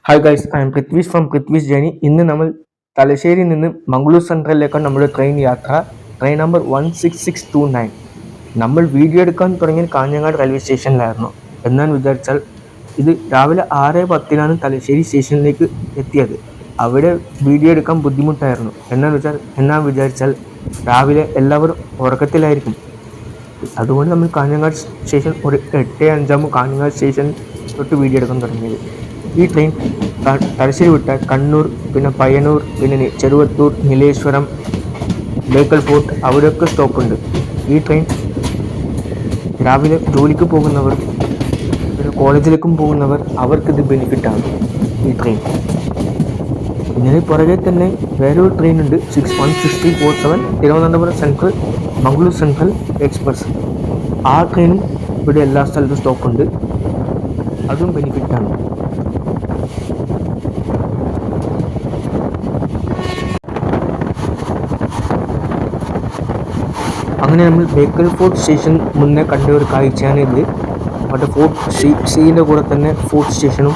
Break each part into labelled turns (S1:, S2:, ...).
S1: Hi guys, I am Prithvish from Prithvish journey. ഇന്ന് നമ്മൾ തലശ്ശേരിയിൽ നിന്ന് മംഗളൂർ സെൻട്രലിലേക്കാണ് നമ്മുടെ ട്രെയിൻ യാത്ര. Train number 16629. നമ്മൾ വീഡിയോ എടുക്കാൻ തുടങ്ങിയത് കാഞ്ഞങ്ങാട് റെയിൽവേ സ്റ്റേഷനിലായിരുന്നു. എന്നാന്ന് വിചാരിച്ചാൽ ഇത് രാവിലെ 6:10 തലശ്ശേരി സ്റ്റേഷനിലേക്ക് എത്തിയത്. അവിടെ വീഡിയോ എടുക്കാൻ ബുദ്ധിമുട്ടായിരുന്നു. എന്നാന്ന് വിചാരിച്ചാൽ രാവിലെ എല്ലാവരും ഉറക്കത്തിലായിരിക്കും. അതുകൊണ്ട് നമ്മൾ കാഞ്ഞങ്ങാട് സ്റ്റേഷൻ ഒരു 8:05 കാഞ്ഞങ്ങാട് സ്റ്റേഷൻ തൊട്ട് വീഡിയോ എടുക്കാൻ തുടങ്ങിയത്. ഈ ട്രെയിൻ തലശ്ശേരി വിട്ടാൽ കണ്ണൂർ, പിന്നെ പയ്യന്നൂർ, പിന്നെ ചെറുവത്തൂർ, നീലേശ്വരം, ബേക്കൽ ഫോർട്ട് അവിടെയൊക്കെ സ്റ്റോപ്പുണ്ട്. ഈ ട്രെയിൻ രാവിലെ ജോലിക്ക് പോകുന്നവർ, പിന്നെ കോളേജിലേക്കും പോകുന്നവർ അവർക്കിത് ബെനിഫിറ്റാണ് ഈ ട്രെയിൻ. ഇതിന് പുറകെ തന്നെ വേറൊരു ട്രെയിൻ ഉണ്ട്, 16347 Thiruvananthapuram central Mangalore central express. ആ ട്രെയിനും ഇവിടെ എല്ലാ സ്ഥലത്തും സ്റ്റോപ്പുണ്ട്, അതും ബെനിഫിറ്റാണ്. അങ്ങനെ നമ്മൾ ബേക്കൽ ഫോർട്ട് സ്റ്റേഷൻ മുന്നേ കണ്ട ഒരു കാഴ്ചയാണ് ഇത്. അവിടെ ഫോർട്ട് സീൻ്റെ കൂടെ തന്നെ ഫോർട്ട് സ്റ്റേഷനും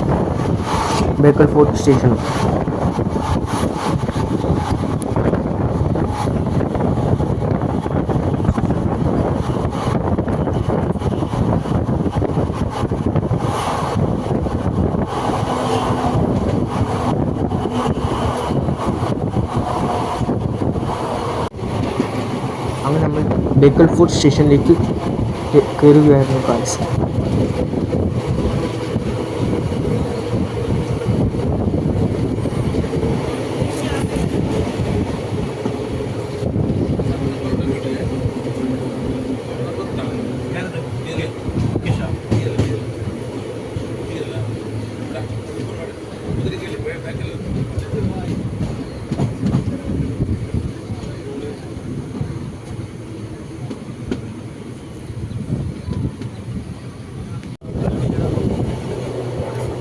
S1: ബേക്കൽ ഫോർട്ട് സ്റ്റേഷനും. അങ്ങനെ നമ്മൾ ബേക്കൽ ഫോർട്ട് സ്റ്റേഷനിലേക്ക് കയറുകയായിരുന്നു കാഴ്ച.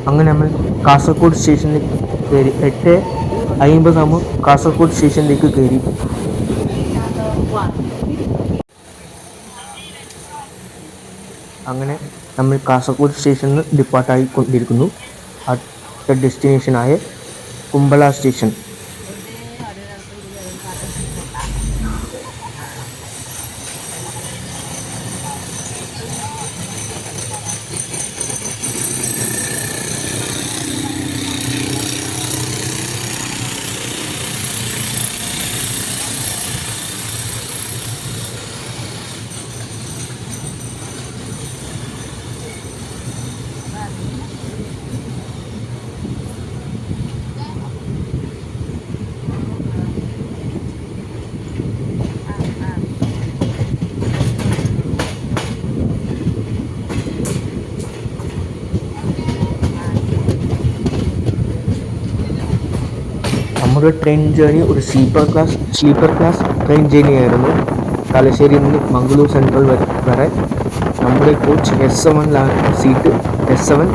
S1: അങ്ങനെ നമ്മൾ കാസർഗോഡ് സ്റ്റേഷനിലേക്ക് കയറി. 8:50 കാസർഗോഡ് സ്റ്റേഷനിലേക്ക് കയറി. അങ്ങനെ നമ്മൾ കാസർഗോഡ് സ്റ്റേഷനിൽ നിന്ന് ഡിപ്പാർട്ടായി കൊണ്ടിരിക്കുന്നു അടുത്ത ഡെസ്റ്റിനേഷനായ കുമ്പള സ്റ്റേഷൻ. നമ്മുടെ ട്രെയിൻ ജേർണി ഒരു സ്ലീപ്പർ ക്ലാസ് ട്രെയിൻ ജേർണി ആയിരുന്നു. തലശ്ശേരിയിൽ നിന്ന് മംഗളൂർ സെൻട്രൽ വരെ നമ്മുടെ coach S7 seat. S7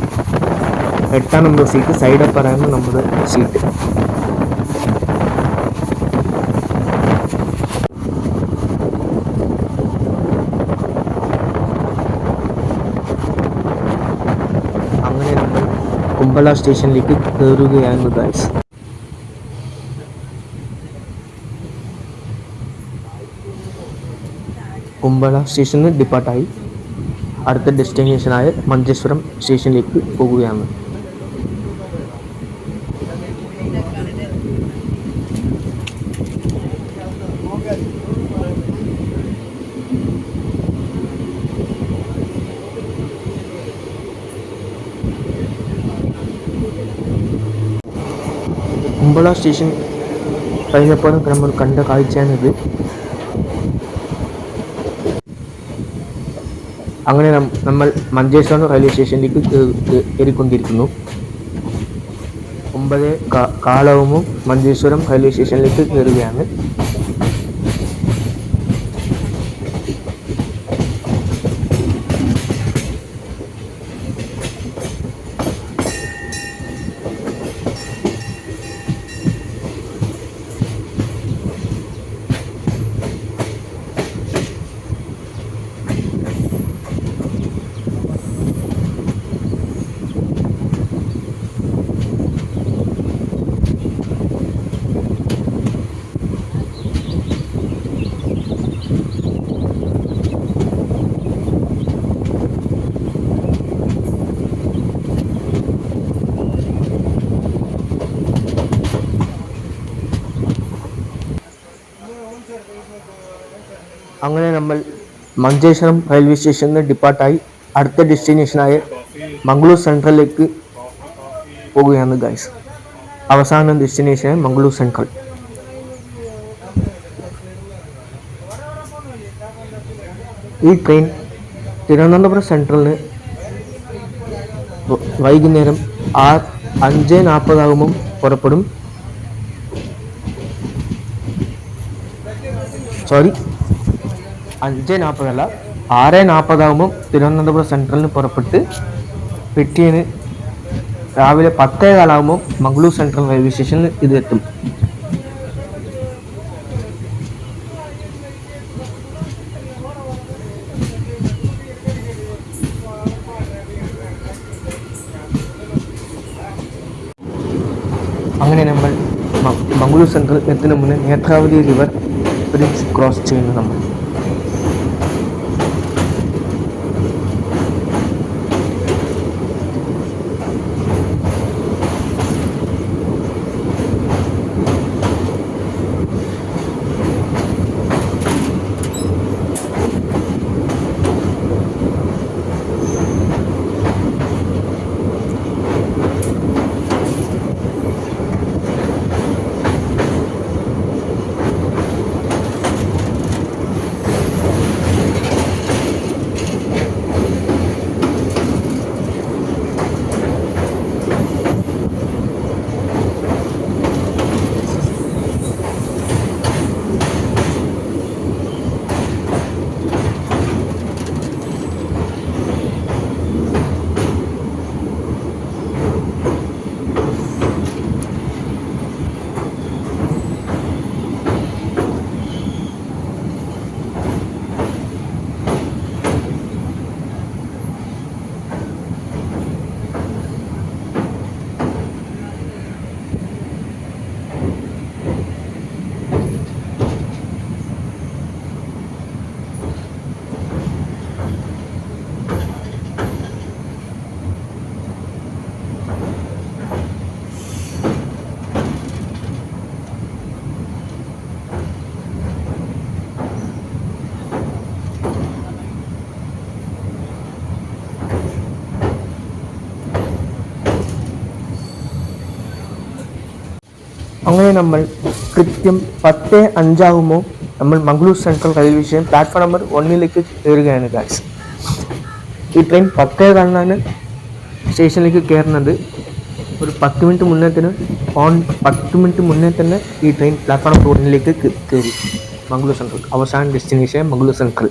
S1: 8 number seat, side അപ്പറായിരുന്നു നമ്മുടെ സീറ്റ്. അങ്ങനെ നമ്മൾ കുമ്പള സ്റ്റേഷനിലേക്ക് കയറുകയായിരുന്നു ഗൈസ്. കുമ്പള സ്റ്റേഷനിൽ ഡിപ്പാർട്ടായി അടുത്ത ഡെസ്റ്റിനേഷനായ മഞ്ചേശ്വരം സ്റ്റേഷനിലേക്ക് പോകുകയാണ്. കുമ്പള സ്റ്റേഷൻ കഴിഞ്ഞപ്പോൾ നമ്മൾ കണ്ട കാഴ്ചയാണിത്. അങ്ങനെ നമ്മൾ മഞ്ചേശ്വരം റെയിൽവേ സ്റ്റേഷനിലേക്ക് കയറിക്കൊണ്ടിരിക്കുന്നു. 9:15 മഞ്ചേശ്വരം റെയിൽവേ സ്റ്റേഷനിലേക്ക് കയറുകയാണ്. അങ്ങനെ നമ്മൾ മഞ്ചേശ്വരം റെയിൽവേ സ്റ്റേഷനിൽ നിന്ന് ഡിപ്പാർട്ടായി അടുത്ത ഡെസ്റ്റിനേഷനായ മംഗളൂർ സെൻട്രലിലേക്ക് പോവുകയാണ് ഗൈസ്. അവസാന ഡെസ്റ്റിനേഷൻ മംഗളൂർ സെൻട്രൽ. ഈ ട്രെയിൻ തിരുവനന്തപുരം സെൻട്രലിന് വൈകുന്നേരം 5:40 പുറപ്പെടും. 5:40 അല്ല, 6:40 തിരുവനന്തപുരം സെൻട്രലിന് പുറപ്പെട്ട് പിറ്റേന്ന് രാവിലെ 10:15 മംഗളൂർ സെൻട്രൽ റെയിൽവേ സ്റ്റേഷനിൽ ഇത് എത്തും. അങ്ങനെ നമ്മൾ മംഗളൂർ സെൻട്രൽ എത്തുന്ന മുന്നേ നേത്രാവതി റിവർ ബ്രിഡ്ജ് ക്രോസ് ചെയ്യുന്നു നമ്മൾ. അങ്ങനെ നമ്മൾ കൃത്യം 10:05 നമ്മൾ Mangalore central railway station platform number 1 കയറുകയാണ് ഗൈസ്. ഈ ട്രെയിൻ 10:15 സ്റ്റേഷനിലേക്ക് കയറുന്നത്. ഒരു 10 മിനിറ്റ് മുന്നേ തന്നെ ഈ ട്രെയിൻ പ്ലാറ്റ്ഫോം നമ്പർ 1 കയറി. മംഗളൂർ സെൻട്രൽ അവസാന ഡെസ്റ്റിനേഷൻ മംഗളൂർ സെൻട്രൽ.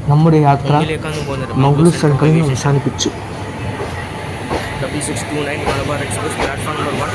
S1: നമ്മുടെ യാത്ര മംഗളൂർ സെൻട്രലിൽ അവസാനിപ്പിച്ചു.
S2: 6629 Malabar Express platform number 1.